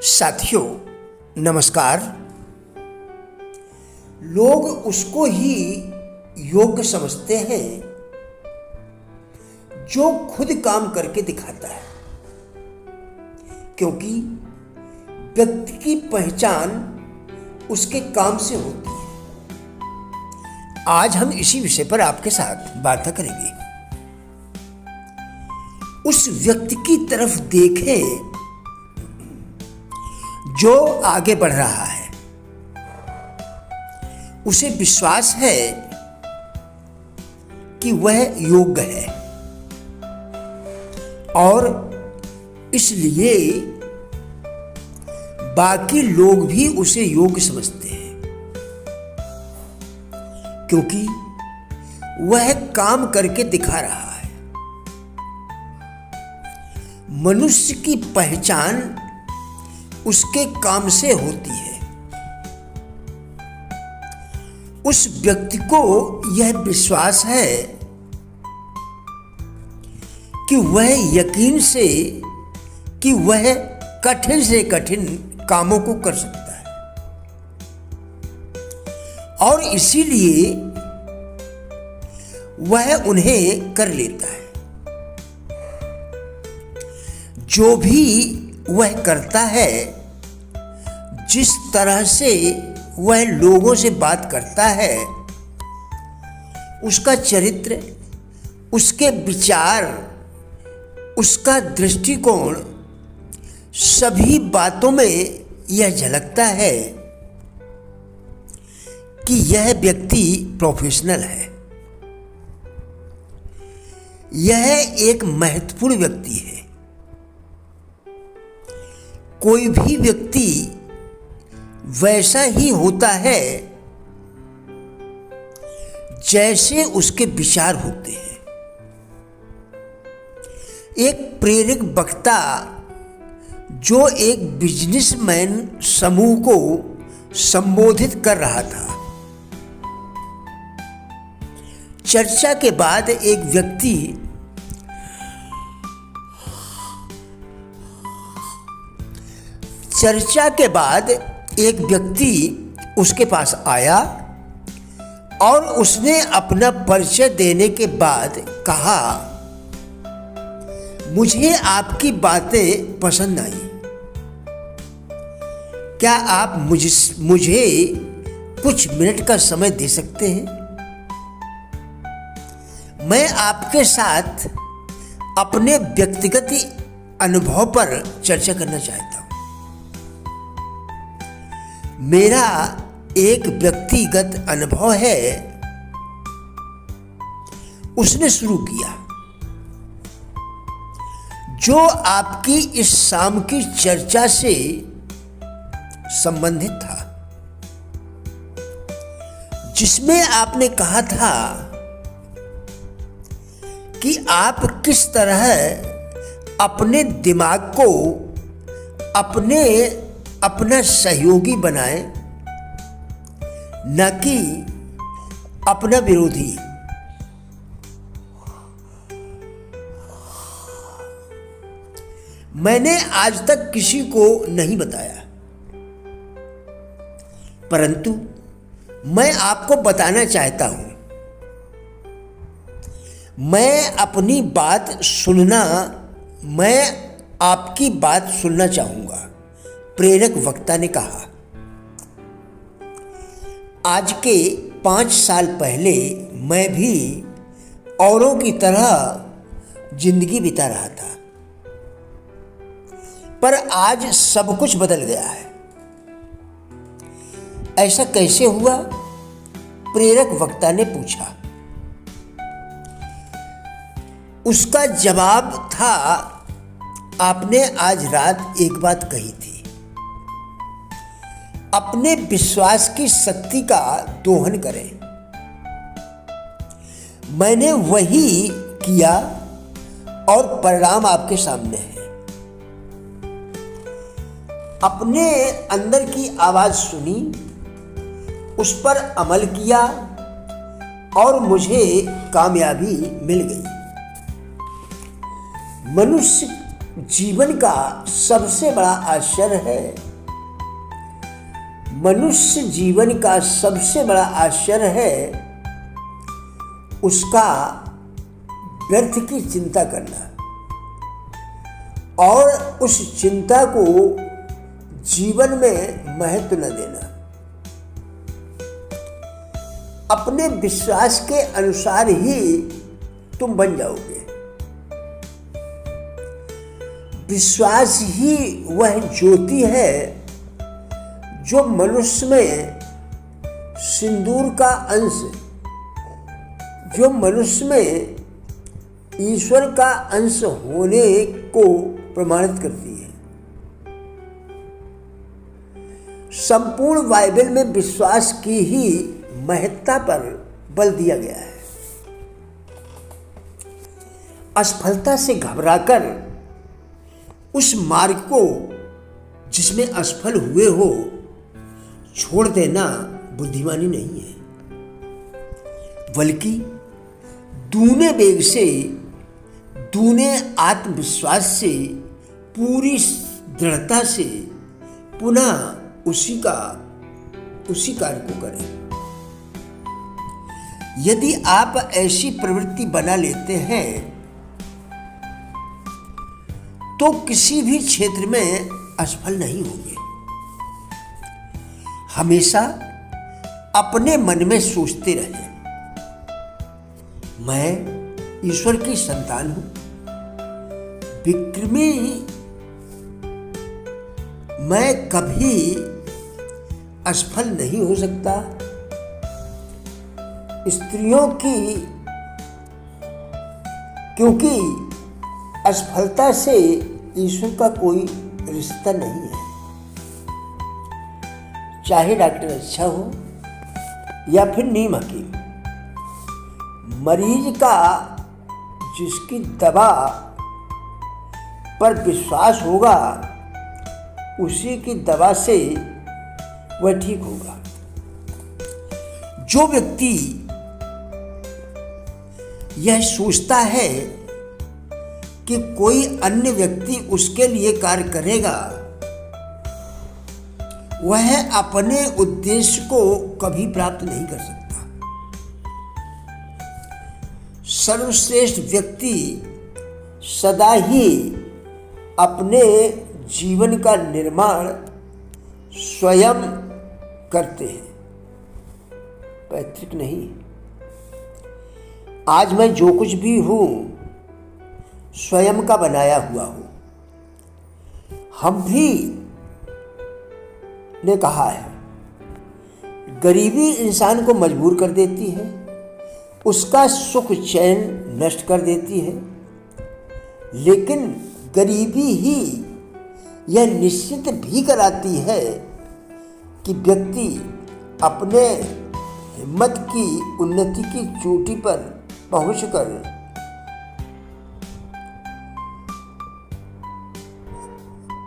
साथियों नमस्कार। लोग उसको ही योग्य समझते हैं जो खुद काम करके दिखाता है, क्योंकि व्यक्ति की पहचान उसके काम से होती है। आज हम इसी विषय पर आपके साथ वार्ता करेंगे। उस व्यक्ति की तरफ देखें जो आगे बढ़ रहा है, उसे विश्वास है कि वह योग्य है और इसलिए बाकी लोग भी उसे योग्य समझते हैं, क्योंकि वह काम करके दिखा रहा है। मनुष्य की पहचान उसके काम से होती है। उस व्यक्ति को यह विश्वास है कि वह यकीन से कि वह कठिन से कठिन कामों को कर सकता है और इसीलिए वह उन्हें कर लेता है। जो भी वह करता है, जिस तरह से वह लोगों से बात करता है, उसका चरित्र, उसके विचार, उसका दृष्टिकोण, सभी बातों में यह झलकता है कि यह व्यक्ति प्रोफेशनल है। यह एक महत्वपूर्ण व्यक्ति है। कोई भी व्यक्ति वैसा ही होता है जैसे उसके विचार होते हैं। एक प्रेरक वक्ता जो एक बिजनेसमैन समूह को संबोधित कर रहा था, चर्चा के बाद एक व्यक्ति उसके पास आया और उसने अपना परिचय देने के बाद कहा, मुझे आपकी बातें पसंद आई। क्या आप मुझे कुछ मिनट का समय दे सकते हैं? मैं आपके साथ अपने व्यक्तिगत अनुभव पर चर्चा करना चाहता हूं। मेरा एक व्यक्तिगत अनुभव है, उसने शुरू किया, जो आपकी इस शाम की चर्चा से संबंधित था, जिसमें आपने कहा था कि आप किस तरह अपने दिमाग को अपना सहयोगी बनाएं, न कि अपना विरोधी। मैंने आज तक किसी को नहीं बताया, परंतु मैं आपको बताना चाहता हूं। मैं आपकी बात सुनना चाहूंगा, प्रेरक वक्ता ने कहा। आज के 5 साल पहले मैं भी औरों की तरह जिंदगी बिता रहा था, पर आज सब कुछ बदल गया है। ऐसा कैसे हुआ? प्रेरक वक्ता ने पूछा। उसका जवाब था, आपने आज रात एक बात कही थी, अपने विश्वास की शक्ति का दोहन करें। मैंने वही किया और परिणाम आपके सामने है। अपने अंदर की आवाज सुनी, उस पर अमल किया और मुझे कामयाबी मिल गई। मनुष्य जीवन का सबसे बड़ा आश्चर्य है। मनुष्य जीवन का सबसे बड़ा आश्चर्य है उसका व्यर्थ की चिंता करना और उस चिंता को जीवन में महत्व न देना। अपने विश्वास के अनुसार ही तुम बन जाओगे। विश्वास ही वह ज्योति है जो मनुष्य में सिंदूर का अंश, जो मनुष्य में ईश्वर का अंश होने को प्रमाणित करती है। संपूर्ण बाइबल में विश्वास की ही महत्ता पर बल दिया गया है। असफलता से घबराकर उस मार्ग को जिसमें असफल हुए हो छोड़ देना बुद्धिमानी नहीं है, बल्कि दूने वेग से, दूने आत्मविश्वास से, पूरी दृढ़ता से पुनः उसी कार्य को करें। यदि आप ऐसी प्रवृत्ति बना लेते हैं तो किसी भी क्षेत्र में असफल नहीं होंगे। हमेशा अपने मन में सोचते रहें, मैं ईश्वर की संतान हूं, विक्रमी, मैं कभी असफल नहीं हो सकता। स्त्रियों की, क्योंकि असफलता से ईश्वर का कोई रिश्ता नहीं है। चाहे डॉक्टर अच्छा हो या फिर नीम हकीम, मरीज का जिसकी दवा पर विश्वास होगा उसी की दवा से वह ठीक होगा। जो व्यक्ति यह सोचता है कि कोई अन्य व्यक्ति उसके लिए कार्य करेगा, वह अपने उद्देश्य को कभी प्राप्त नहीं कर सकता। सर्वश्रेष्ठ व्यक्ति सदा ही अपने जीवन का निर्माण स्वयं करते हैं, पैतृक नहीं। आज मैं जो कुछ भी हूं स्वयं का बनाया हुआ हूं। हम भी ने कहा है, गरीबी इंसान को मजबूर कर देती है, उसका सुख चैन नष्ट कर देती है, लेकिन गरीबी ही यह निश्चित भी कराती है कि व्यक्ति अपने हिम्मत की उन्नति की चोटी पर पहुंचकर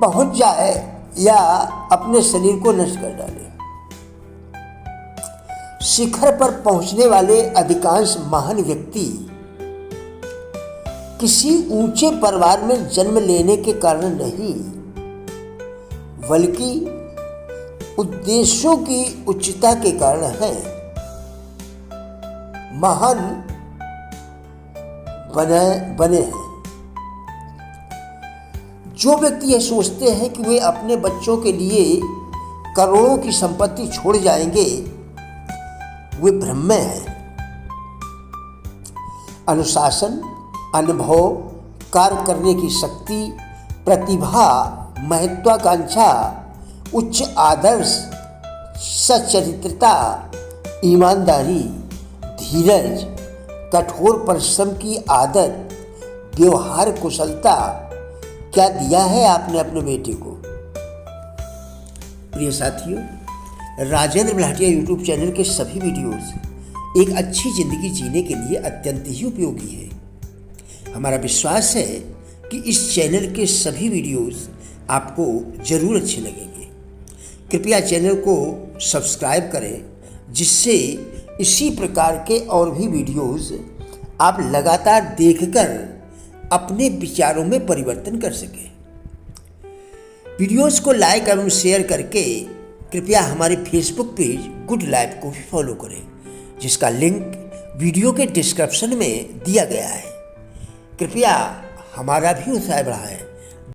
पहुंच जाए या अपने शरीर को नष्ट कर डाले। शिखर पर पहुंचने वाले अधिकांश महान व्यक्ति किसी ऊंचे परिवार में जन्म लेने के कारण नहीं, बल्कि उद्देश्यों की उच्चता के कारण है। महान बने हैं जो व्यक्ति यह सोचते हैं कि वे अपने बच्चों के लिए करोड़ों की संपत्ति छोड़ जाएंगे, वे भ्रम में हैं। अनुशासन, अनुभव, कार्य करने की शक्ति, प्रतिभा, महत्वाकांक्षा, उच्च आदर्श, सच्चरित्रता, ईमानदारी, धीरज, कठोर परिश्रम की आदत, व्यवहार कुशलता, क्या दिया है आपने अपने बेटे को। प्रिय साथियों, राजेंद्र बल्हाटिया यूट्यूब चैनल के सभी वीडियोस एक अच्छी जिंदगी जीने के लिए अत्यंत ही उपयोगी है। हमारा विश्वास है कि इस चैनल के सभी वीडियोस आपको जरूर अच्छे लगेंगे। कृपया चैनल को सब्सक्राइब करें, जिससे इसी प्रकार के और भी वीडियोस आप लगातार देखकर अपने विचारों में परिवर्तन कर सके। वीडियोस को लाइक एवं शेयर करके कृपया हमारे फेसबुक पेज गुड लाइफ को भी फॉलो करें, जिसका लिंक वीडियो के डिस्क्रिप्शन में दिया गया है। कृपया हमारा भी उत्साह बढ़ाएं।